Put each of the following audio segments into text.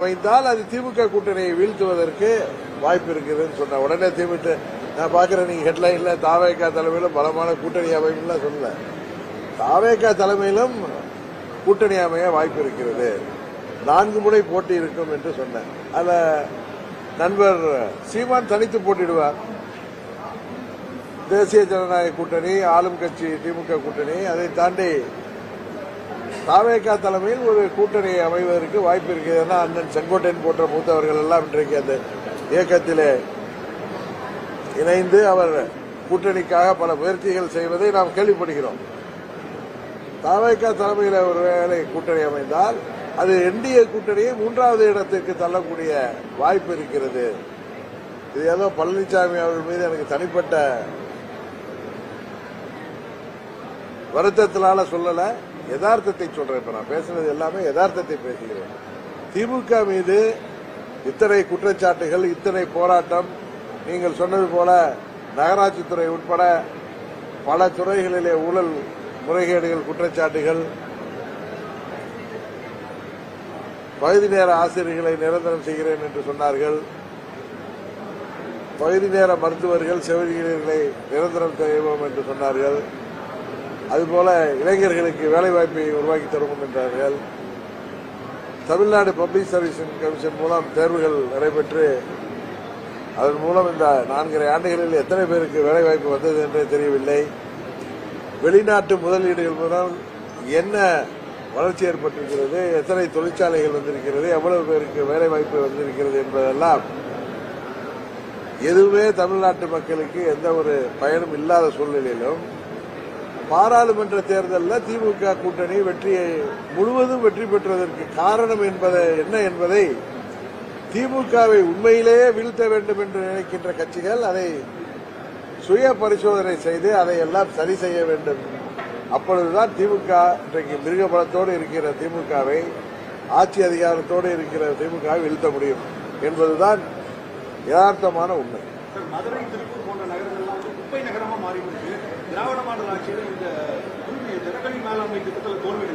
வைத்தால் அது திமுக கூட்டணியை வீழ்த்துவதற்கு வாய்ப்பு இருக்குதுன்னு சொன்ன உடனே திமுக நான் பாக்குறேன். நீங்க ஹெட்லைன்ல தாவேகா தலைமையிலும் பலமான கூட்டணி அமைப்புலாம் சொல்லல. தாவேகா தலைமையிலும் கூட்டணி அமைய வாய்ப்பு இருக்கிறது, 4 முறை போட்டி இருக்கும் என்று சொன்னேன். அதுல நண்பர் சீமான் தனித்து போட்டிடுவார். தேசிய ஜனநாயக கூட்டணி, ஆளும் கட்சி திமுக கூட்டணி, அதை தாண்டி தாவேகா தலைமையில் ஒரு கூட்டணி அமைவதற்கு வாய்ப்பு இருக்கிறது. அண்ணன் செங்கோட்டையன் போன்ற மூத்தவர்கள் எல்லாம் இன்றைக்கு அந்த இயக்கத்திலே இணைந்து அவர் கூட்டணிக்காக பல முயற்சிகள் செய்வதை நாம் கேள்விப்படுகிறோம். தாவேகா தலைமையில் ஒருவேளை கூட்டணி அமைந்தால் அது என்டிஏ கூட்டணியை 3வது இடத்திற்கு தள்ளக்கூடிய வாய்ப்பு இருக்கிறது. இது ஏதோ பழனிசாமி அவர்கள் மீது எனக்கு தனிப்பட்ட வருத்தத்தினால சொல்லல, யதார்த்தத்தை சொல்றேன். இப்ப நான் பேசுறது எல்லாமே யதார்த்தத்தை பேசுகிறேன். திமுக மீது இத்தனை குற்றச்சாட்டுகள், இத்தனை போராட்டம், நீங்கள் சொன்னது போல நகராட்சித்துறை உட்பட பல துறைகளிலே ஊழல் முறைகேடுகள், குற்றச்சாட்டுகள், பகுதி நேர ஆசிரியர்களை நிரந்தரம் செய்கிறேன் என்று சொன்னார்கள், பகுதி நேர மருத்துவர்கள் செவிலியர்களை நிரந்தரம் செய்வோம் என்று சொன்னார்கள், அதுபோல இளைஞர்களுக்கு வேலைவாய்ப்பை உருவாக்கி தருவோம் என்றார்கள். தமிழ்நாடு பப்ளிக் சர்வீஸ் கமிஷன் மூலம் தேர்வுகள் நடைபெற்று அதன் மூலம் இந்த 4.5 ஆண்டுகளில் எத்தனை பேருக்கு வேலைவாய்ப்பு வந்தது என்றே தெரியவில்லை. வெளிநாட்டு முதலீடுகள் மூலம் என்ன வளர்ச்சி ஏற்பட்டிருக்கிறது, எத்தனை தொழிற்சாலைகள் வந்திருக்கிறது, எவ்வளவு பேருக்கு வேலைவாய்ப்பு வந்திருக்கிறது என்பதெல்லாம் எதுவுமே தமிழ்நாட்டு மக்களுக்கு எந்த ஒரு பயனும் இல்லாத சூழ்நிலையிலும் பாராளுமன்ற தேர்தலில் திமுக கூட்டணி முழுவதும் வெற்றி பெற்றதற்கு காரணம் என்ன என்பதை திமுகவை உண்மையிலேயே வீழ்த்த வேண்டும் என்று நினைக்கின்ற கட்சிகள் அதை சுய பரிசோதனை செய்து அதை எல்லாம் சரி செய்ய வேண்டும். அப்பொழுதுதான் திமுக இன்றைக்கு மிருகபலத்தோடு இருக்கிற திமுகவை, ஆட்சி அதிகாரத்தோடு இருக்கிற திமுகவை வீழ்த்த முடியும் என்பதுதான் யதார்த்தமான உண்மை. மதுரை, திருப்பூர் போன்ற நகரங்கள்லாம் குப்பை நகரமா மாறிவிட்டு திராவிட மாடல் ஆட்சியில் இந்த தினகரி மேலாண்மை திட்டத்தில் தோல்வி.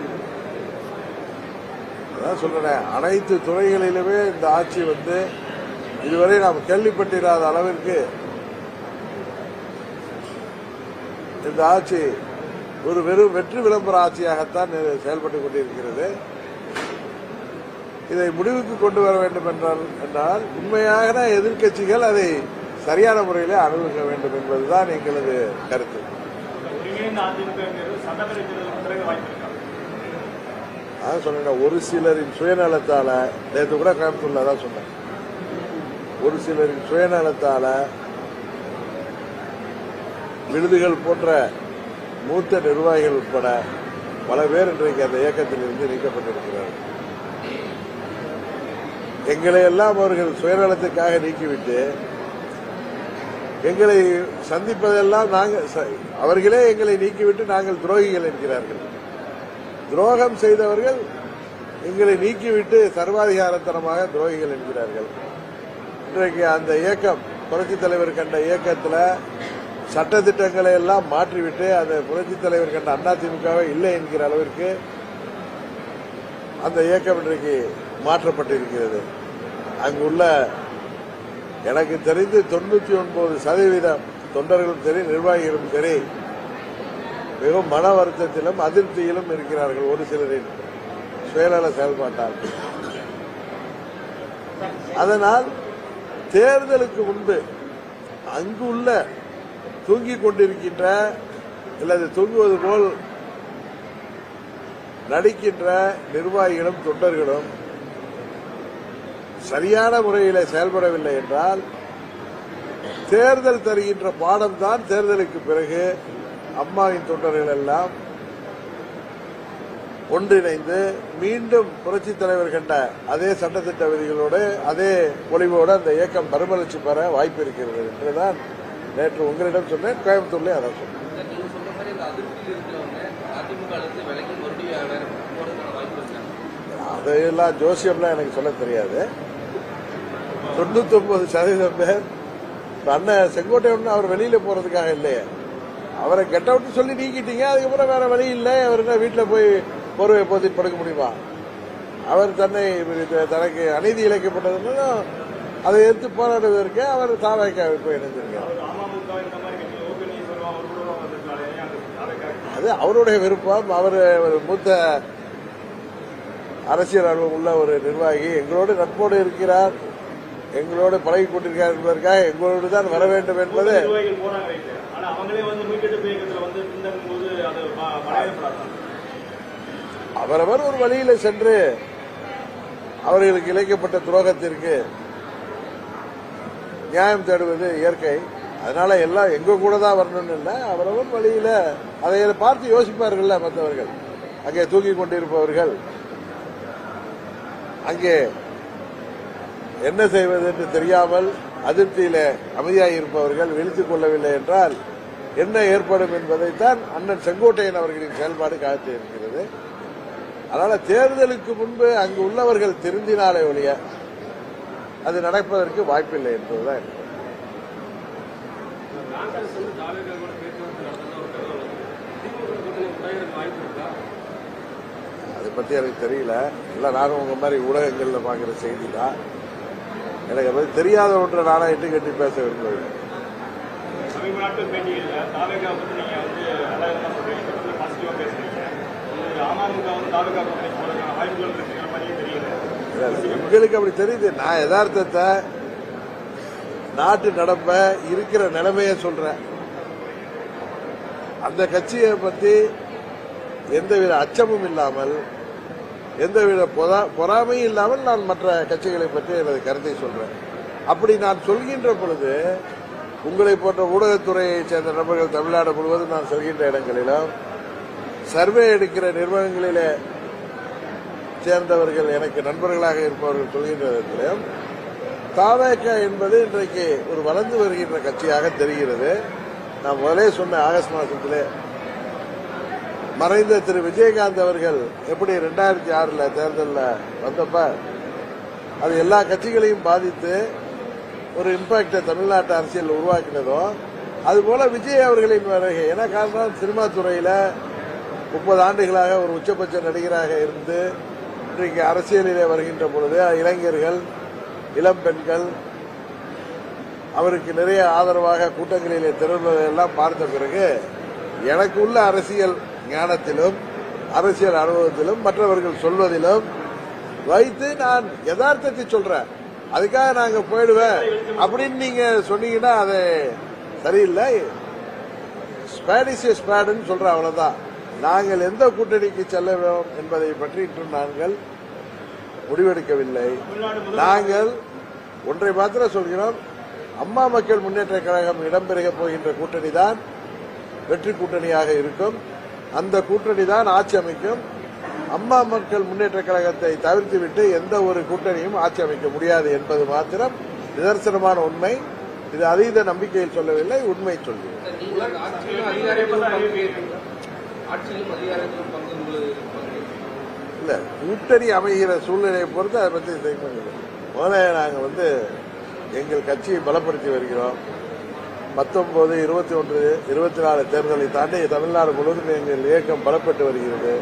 அதான் சொல்றேன், அனைத்து துறைகளிலுமே இந்த ஆட்சி இதுவரை நாம் கேள்விப்பட்டிராத அளவிற்கு இந்த ஆட்சி ஒரு வெறும் வெற்றி விளம்பர ஆட்சியாகத்தான் செயல்பட்டுக் கொண்டிருக்கிறது. இதை முடிவுக்கு கொண்டு வர வேண்டும் என்றால் உண்மையான எதிர்க்கட்சிகள் அதை சரியான முறையில் அணுக வேண்டும் என்பதுதான் எங்களது கருத்து. அதான் சொன்ன ஒரு சிலரின் சுயநலத்தால, நேற்று கூட கோயம்புத்தூர்ல தான் சொன்னேன், ஒரு சிலரின் சுயநலத்தால விருதுகள் போன்ற மூத்த நிர்வாகிகள் உட்பட பல பேர் இன்றைக்கு அந்த இயக்கத்தில் இருந்து நீக்கப்பட்டிருக்கிறார்கள். எங்களை எல்லாம் அவர்கள் சுயநலத்துக்காக நீக்கிவிட்டு எங்களை சந்திப்பதெல்லாம் அவர்களே எங்களை நீக்கிவிட்டு நாங்கள் துரோகிகள் என்கிறார்கள். துரோகம் செய்தவர்கள் எங்களை நீக்கிவிட்டு சர்வாதிகாரத்தனமாக துரோகிகள் என்கிறார்கள். இன்றைக்கு அந்த இயக்கம், புரட்சித் தலைவர் கண்ட இயக்கத்தில் சட்டத்திட்டங்களை எல்லாம் மாற்றிவிட்டு அந்த புரட்சித் தலைவர் கண்ட அதிமுகவை இல்லை என்கிற அளவிற்கு அந்த இயக்கம் இன்றைக்கு மாற்றப்பட்டிருக்கிறது. அங்குள்ள எனக்கு தெரிந்து 99% தொண்டர்களும் சரி, நிர்வாகிகளும் சரி, மிகவும் மன வருத்தத்திலும் அதிருப்தியிலும் இருக்கிறார்கள் ஒரு சிலரின் சுயநல செயல்பாட்டால். அதனால் தேர்தலுக்கு முன்பு அங்குள்ள தூங்கிக் கொண்டிருக்கின்ற அல்லது தூங்குவது போல் நடிக்கின்ற நிர்வாகிகளும் தொண்டர்களும் சரியான முறையில் செயல்படவில்லை என்றால் தேர்தல் தருகின்ற பாடம் தான் தேர்தலுக்கு பிறகு அம்மாவின் தொண்டர்கள் எல்லாம் ஒன்றிணைந்து மீண்டும் புரட்சித் தலைவர் கண்ட அதே சட்டத்திட்ட விதிகளோடு அதே பொலிவோடு அந்த இயக்கம் மறுமலர்ச்சி பெற வாய்ப்பு இருக்கிறது என்றுதான் நேற்று உங்களிடம் சொன்னேன், கோயம்புத்தூர்ல அதான் சொன்னேன். அதையெல்லாம் ஜோசியம்லாம் எனக்கு சொல்ல தெரியாது. 99% பேர் அண்ணன் செங்கோட்டையன் அவர் வெளியில போறதுக்காக இல்லையே, அவரை கெட் அவுட் சொல்லி நீக்கிட்டீங்க, அதுக்கப்புறம் வேற வழி இல்லை, அவர் என்ன வீட்டில் போய் போர்வை போத்தி படுக்க முடியுமா? அவர் தனக்கு அநீதி இழைக்கப்பட்டதுன்னு அதை எதிர்த்து போராடுவதற்கு அவர் தாவேக்காவை போய் இணைந்திருக்கார். அது அவருடைய விருப்பம். அவர் ஒரு மூத்த அரசியல் அனுபவம் உள்ள ஒரு நிர்வாகி, எங்களோடு நட்போடு இருக்கிறார், எங்களோடு பழகி கொண்டிருக்கிறார் என்பதற்காக எங்களோடு தான் வர வேண்டும் என்பது அவரவர் ஒரு வழியில சென்று அவர்களுக்கு இழைக்கப்பட்ட துரோகத்திற்கு நியாயம் தேடுவது இயற்கை. அதனால எல்லாம் எங்க கூட தான் வரணும்னு இல்லை, அவரவர் வழியில அதை பார்த்து யோசிப்பார்கள் மற்றவர்கள். அங்கே தூங்கிக் கொண்டிருப்பவர்கள் அங்கே என்ன செய்வது என்று தெரியாமல் அதிருப்தியில அமைதியாக இருப்பவர்கள் விழித்துக் கொள்ளவில்லை என்றால் என்ன ஏற்படும் என்பதைத்தான் அண்ணன் செங்கோட்டையன் அவர்களின் செயல்பாடு காட்டி இருக்கிறது. அதனால தேர்தலுக்கு முன்பு அங்கு உள்ளவர்கள் திருந்தினாலே ஒழிய அது நடப்பதற்கு வாய்ப்பில்லை என்பதுதான். அதை பத்தி எனக்கு தெரியல. எல்லாம் நானும் உங்க மாதிரி ஊடகங்கள்ல பாக்குற செய்தி தான். எனக்கு அதை தெரியாத ஒன்றை நானா இட்டு கட்டி பேச விரும்புகிறேன். உங்களுக்கு அப்படி தெரியுது. நான் யதார்த்தத்தை நாட்டு நடப்ப இருக்கிற நிலைமைய சொல்றேன். அந்த கட்சியை பத்தி எந்தவித அச்சமும் இல்லாமல் எந்தவித பொறாமையும் இல்லாமல் நான் மற்ற கட்சிகளை பற்றி எனது கருத்தை சொல்றேன். அப்படி நான் சொல்கின்ற பொழுது உங்களை போன்ற ஊடகத்துறையை சேர்ந்த நபர்கள் தமிழ்நாடு முழுவதும் நான் செல்கின்ற இடங்களிலும் சர்வே எடுக்கிற நிறுவனங்களிலே சேர்ந்தவர்கள் எனக்கு நண்பர்களாக இருப்பவர்கள் சொல்கின்ற இடத்திலும் தாவேக என்பது இன்றைக்கு ஒரு வளர்ந்து வருகின்ற கட்சியாக தெரிகிறது. நான் முதலே சொன்ன ஆகஸ்ட் மாதத்திலே மறைந்த திரு விஜயகாந்த் அவர்கள் எப்படி 2006 தேர்தலில் வந்தப்ப அது எல்லா கட்சிகளையும் பாதித்து ஒரு இம்பாக்டை தமிழ்நாட்டு அரசியல் உருவாக்கினதோ அதுபோல விஜய் அவர்களின் வருகை. ஏன்னா காரணம் சினிமா துறையில 30 ஆண்டுகளாக ஒரு உச்சபட்ச நடிகராக இருந்து இன்றைக்கு அரசியலிலே வருகின்ற பொழுது இளைஞர்கள் இளம் பெண்கள் அவருக்கு நிறைய ஆதரவாக கூட்டங்களிலே திரள்வதையெல்லாம் பார்த்த பிறகு எனக்கு உள்ள அரசியல் ஞானத்திலும் அரசியல் அனுபவத்திலும் மற்றவர்கள் சொல்வதிலும் வைத்து நான் யதார்த்தத்தை சொல்றேன். அதுக்காக நாங்க போயிடுவேன் அப்படின்னு நீங்க சொன்னீங்கன்னா அது சரியில்லை. ஸ்பேடிஸ் ஸ்பேடுன்னு சொல்றேன், அவ்வளவுதான். நாங்கள் எந்த கூட்டணிக்கு செல்ல வேண்டும் என்பதை பற்றி இன்றும் நாங்கள் முடிவெடுக்கவில்லை. நாங்கள் ஒன்றை மாத்திரம் சொல்கிறோம், அம்மா மக்கள் முன்னேற்ற கழகம் இடம்பெறுக போகின்ற கூட்டணி தான் வெற்றி கூட்டணியாக இருக்கும். அந்த கூட்டணி தான் ஆட்சி அமைக்கும். அம்மா மக்கள் முன்னேற்ற கழகத்தை தவிர்த்துவிட்டு எந்த ஒரு கூட்டணியும் ஆட்சி அமைக்க முடியாது என்பது மாத்திரம் நிதர்சனமான உண்மை. இது அதீத நம்பிக்கையில் சொல்லவில்லை, உண்மை சொல்கிறேன். இல்ல, கூட்டணி அமைகிற சூழ்நிலையை பொறுத்து அதை பற்றி முதல்ல நாங்கள் எங்கள் கட்சியை பலப்படுத்தி வருகிறோம். 19, 21, 24 தேர்தலை தாண்டி தமிழ்நாடு முழுவதும் எங்கள் இயக்கம் பலப்பட்டு வருகிறது.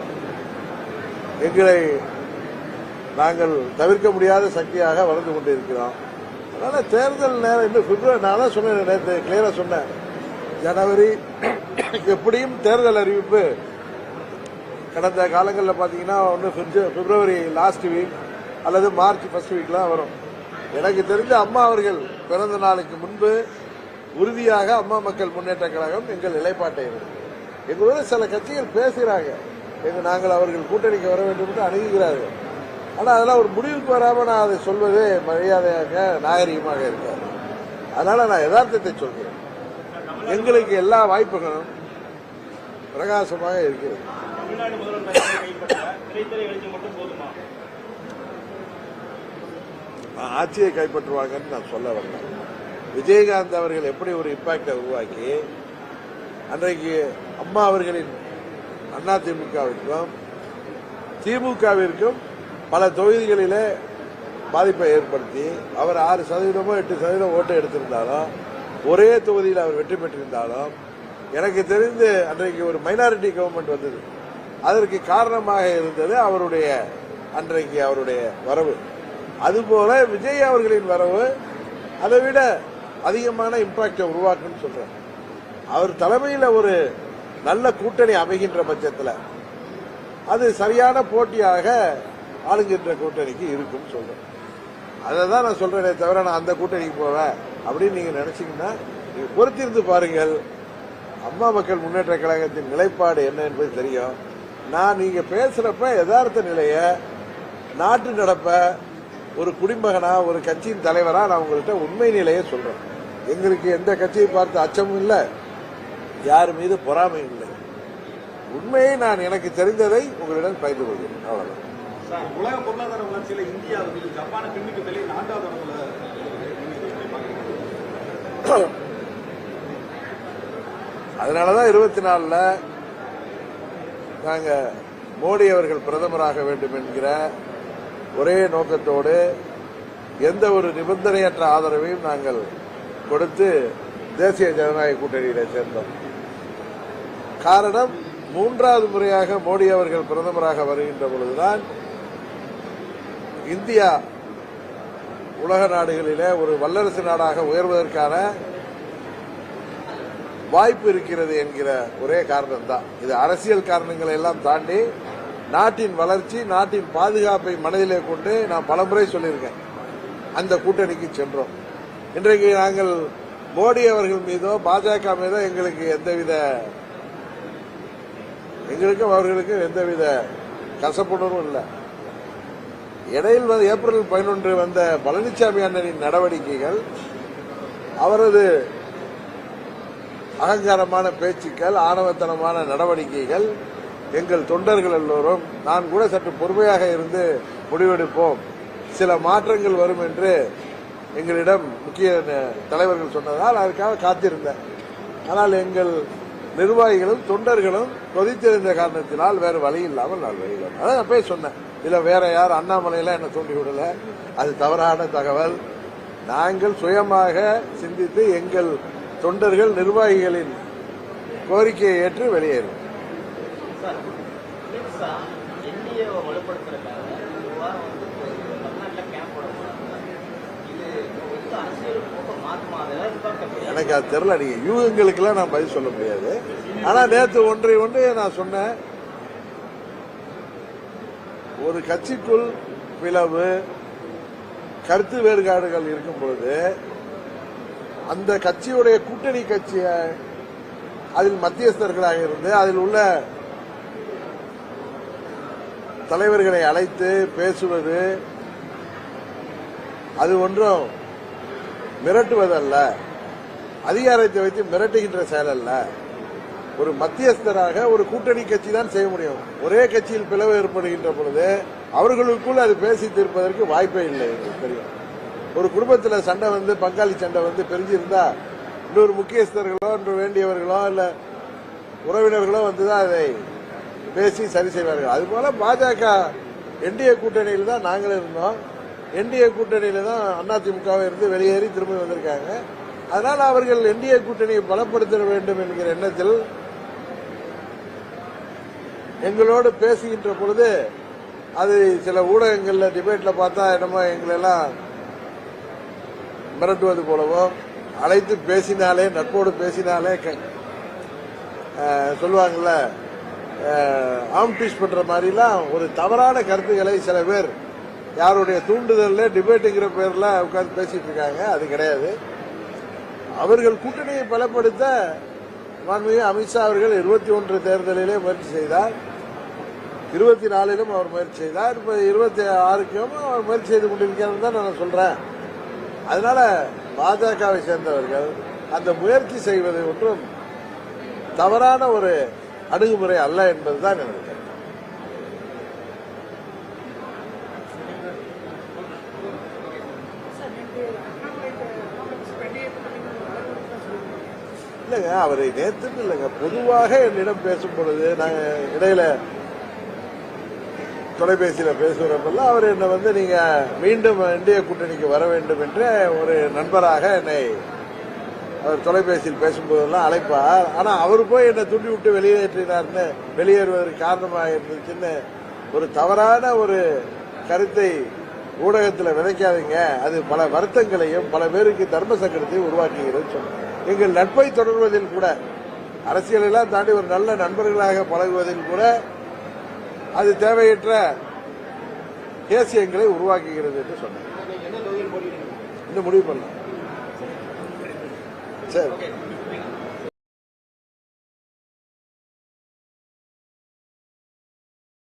எங்களை நாங்கள் தவிர்க்க முடியாத சக்தியாக வளர்ந்து கொண்டிருக்கிறோம். அதனால தேர்தல் நேரம் இன்னும் பிப்ரவரி, நான் தான் சொன்னேன், நேற்று கிளியரா சொன்னேன், ஜனவரி எப்படியும் தேர்தல் அறிவிப்பு கடந்த காலங்களில் பார்த்தீங்கன்னா ஒன்று பிப்ரவரி லாஸ்ட் வீக் அல்லது மார்ச் ஃபர்ஸ்ட் வீக்லாம் வரும். எனக்கு தெரிஞ்ச அம்மா அவர்கள் பிறந்த நாளுக்கு முன்பு உறுதியாக அம்மா மக்கள் முன்னேற்ற கழகம் எங்கள் நிலைப்பாட்டை இருக்கு. எங்களோட சில கட்சிகள் பேசுகிறாங்க, நாங்கள் அவர்கள் கூட்டணிக்கு வர வேண்டும் என்று அணுகுகிறார்கள். ஆனால் அதெல்லாம் ஒரு முடிவுக்கு வராமல் நான் அதை சொல்வது மரியாதையாக நாகரிகமாக இருக்காது. அதனால நான் யதார்த்தத்தை சொல்கிறேன். எங்களுக்கு எல்லா வாய்ப்புகளும் பிரகாசமாக இருக்கிறது. ஆட்சியை கைப்பற்றுவாங்கன்னு நான் சொல்ல வரேன். விஜயகாந்த் அவர்கள் எப்படி ஒரு இம்பாக்டை உருவாக்கி அன்றைக்கு அம்மா அவர்களின் அதிமுகவிற்கும் திமுகவிற்கும் பல தொகுதிகளிலே பாதிப்பை ஏற்படுத்தி அவர் 6% 8% ஓட்டு எடுத்திருந்தாலும் ஒரே தொகுதியில் அவர் வெற்றி பெற்றிருந்தாலும் எனக்கு தெரிந்து அன்றைக்கு ஒரு மைனாரிட்டி கவர்மெண்ட் வந்தது. அதற்கு காரணமாக இருந்தது அவருடைய அன்றைக்கு அவருடைய வரவு. அதுபோல விஜய் அவர்களின் வரவு அதை விட அதிகமான இம்பாக்டை உருவாக்குன்னு சொல்றேன். அவர் தலைமையில் ஒரு நல்ல கூட்டணி அமைகின்ற பட்சத்தில் அது சரியான போட்டியாக ஆளுகின்ற கூட்டணிக்கு இருக்கும் சொல்றேன். அதை தான் நான் சொல்றேனே தவிர நான் அந்த கூட்டணிக்கு போவேன் அப்படின்னு நீங்க நினைச்சீங்கன்னா நீங்க பொறுத்திருந்து பாருங்கள். அம்மா மக்கள் முன்னேற்ற கழகத்தின் நிலைப்பாடு என்ன என்பது தெரியும். நான் நீங்க பேசுறப்ப யதார்த்த நிலைய நாட்டு நடப்ப ஒரு குடிமகனா ஒரு கட்சியின் தலைவரா நான் உங்கள்கிட்ட உண்மை நிலையை சொல்றேன். எங்களுக்கு எந்த கட்சியை பார்த்து அச்சமும் இல்லை, யார் மீது பொறாமை இல்லை. உண்மையை நான் எனக்கு தெரிந்ததை உங்களிடம் பகிர்ந்து கொள்கிறேன். அவ்வளவுதான். உலக பொருளாதார வளர்ச்சியில இந்தியா ஜப்பானை பின்னுக்கு தள்ளி 4வது இடத்துல. அதனாலதான் 24ல் நாங்க மோடி அவர்கள் பிரதமராக வேண்டும் என்கிற ஒரே நோக்கத்தோடு எந்த ஒரு நிபந்தனையற்ற ஆதரவையும் நாங்கள் கொடுத்து தேசிய ஜனநாயக கூட்டணியில சேர்ந்தோம். காரணம், 3வது முறையாக மோடி அவர்கள் பிரதமராக வருகின்ற பொழுதுதான் இந்தியா உலக நாடுகளிலே ஒரு வல்லரசு நாடாக உயர்வதற்கான வாய்ப்பு இருக்கிறது என்கிற ஒரே காரணம் தான். இது அரசியல் காரணங்களை எல்லாம் தாண்டி நாட்டின் வளர்ச்சி, நாட்டின் பாதுகாப்பை மனதிலே கொண்டு நான் பலமுறை சொல்லியிருக்கேன். அந்த கூட்டணிக்கு சென்றோம். இன்றைக்கு நாங்கள் மோடி அவர்கள் மீதோ பாஜக மீதோ எங்களுக்கும் அவர்களுக்கும் எந்தவித கசப்புணர்வும் இல்லை. இடையில் ஏப்ரல் 11 வந்த பழனிசாமி அண்ணனின் நடவடிக்கைகள், அவரது அகங்காரமான பேச்சுக்கள், ஆணவத்தனமான நடவடிக்கைகள், எங்கள் தொண்டர்கள் எல்லோரும் நான் கூட சற்று பொறுமையாக இருந்து முடிவெடுப்போம், சில மாற்றங்கள் வரும் என்று எங்களிடம் முக்கிய தலைவர்கள் சொன்னதால் அதற்காக காத்திருந்தேன். ஆனால் எங்கள் நிர்வாகிகளும் தொண்டர்களும் கொதித்திருந்த காரணத்தினால் வேறு வழி இல்லாமல் நான் வெளியில அதான் போய் சொன்னேன். இல்ல வேற யார் அண்ணாமலையெல்லாம் என்ன தூண்டி விடல, அது தவறான தகவல். நாங்கள் சுயமாக சிந்தித்து எங்கள் தொண்டர்கள் நிர்வாகிகளின் கோரிக்கையை ஏற்று வெளியேறும். எனக்கு அது தெரியல. நீங்க யூகங்களுக்கெல்லாம் நான் பதில் சொல்ல முடியாது. ஆனா நேற்று ஒன்றை நான் சொன்னேன். ஒரு கட்சிக்குள் பிளவு, கருத்து வேறுபாடுகள் இருக்கும் பொழுது அந்த கட்சியுடைய கூட்டணி கட்சிய அதில் மத்தியஸ்தர்களாக இருந்து அதில் உள்ள தலைவர்களை அழைத்து பேசுவது அது ஒன்றும் மிரட்டுவதல்ல, அதிகாரத்தை வைத்து மிரட்டுகின்ற செயல் அல்ல. ஒரு மத்தியஸ்தராக ஒரு கூட்டணி கட்சி தான் செய்ய முடியும். ஒரே கட்சியில் பிளவு ஏற்படுகின்ற பொழுது அவர்களுக்குள் அது பேசி தீர்ப்பதற்கு வாய்ப்பே இல்லை. எங்களுக்கு தெரியும். ஒரு குடும்பத்தில் சண்டை வந்து பங்காளி சண்டை வந்து பிரிஞ்சிருந்தா இன்னொரு முக்கியஸ்தர்களோ இன்று வேண்டியவர்களோ இல்ல உறவினர்களோ வந்துதான் அதை பேசி சரி செய்வார்கள். அதுபோல பாஜக என்டிஏ கூட்டணியில் தான் நாங்கள் இருந்தோம். என்டிஏ கூட்டணியில தான் அதிமுகவை இருந்து வெளியேறி திரும்பி வந்திருக்காங்க. அதனால் அவர்கள் என்டிஏ கூட்டணியை பலப்படுத்த வேண்டும் என்கிற எண்ணத்தில் எங்களோடு பேசுகின்ற பொழுது அது சில ஊடகங்கள்ல டிபேட்ல பார்த்தா என்னமோ எங்களெல்லாம் மிரட்டுவது போலவோ, அழைத்து பேசினாலே நட்போடு பேசினாலே சொல்லுவாங்கல்ல ஆம்டிஷ் பண்ற மாதிரிலாம் ஒரு தவறான கருத்துக்களை சில பேர் யாருடைய தூண்டுதல்ல டிபேட்டுங்கிற பேர்ல உட்கார்ந்து பேசிட்டு இருக்காங்க. அது கிடையாது. அவர்கள் கூட்டணியை பலப்படுத்த மாண்புமிகு அமித்ஷா அவர்கள் 21 தேர்தலிலே முயற்சி செய்தார், 24லும் அவர் முயற்சி செய்தார், இப்ப 26க்கும் அவர் முயற்சி செய்து கொண்டிருக்கிறார் தான் நான் சொல்றேன். அதனால பாஜகவை சேர்ந்தவர்கள் அந்த முயற்சி செய்வது ஒன்றும் தவறான ஒரு அணுகுமுறை அல்ல என்பதுதான் எனக்கு கருத்து. இல்லைங்க, அவரை நேற்றுன்னு இல்லைங்க, பொதுவாக என்னிடம் பேசும் பொழுது நாங்கள் இடையில தொலைபேசியில பேசுகிறப்பெல்லாம் அவர் என்னை வந்து நீங்க மீண்டும் இந்திய கூட்டணிக்கு வர வேண்டும் என்று ஒரு நண்பராக என்னை அவர் தொலைபேசியில் பேசும்போதெல்லாம் அழைப்பார். ஆனா அவர் போய் என்னை தூண்டி விட்டு வெளியேற்றினார்னு வெளியேறுவதற்கு காரணமாக இருந்துச்சுன்னு ஒரு தவறான ஒரு கருத்தை ஊடகத்தில் விதைக்காதீங்க, அது பல வருத்தங்களையும் பல பேருக்கு தர்ம சங்கடத்தையும் உருவாக்குகிறது சொன்னார். எங்கள் நட்பை தொடர்வதில் கூட, அரசியலெல்லாம் தாண்டி ஒரு நல்ல நண்பர்களாக பழகுவதில் கூட அது தேவையற்ற தேசியங்களை உருவாக்குகிறது என்று சொன்னார். இன்னும் முடிவு பண்ணலாம். சரி.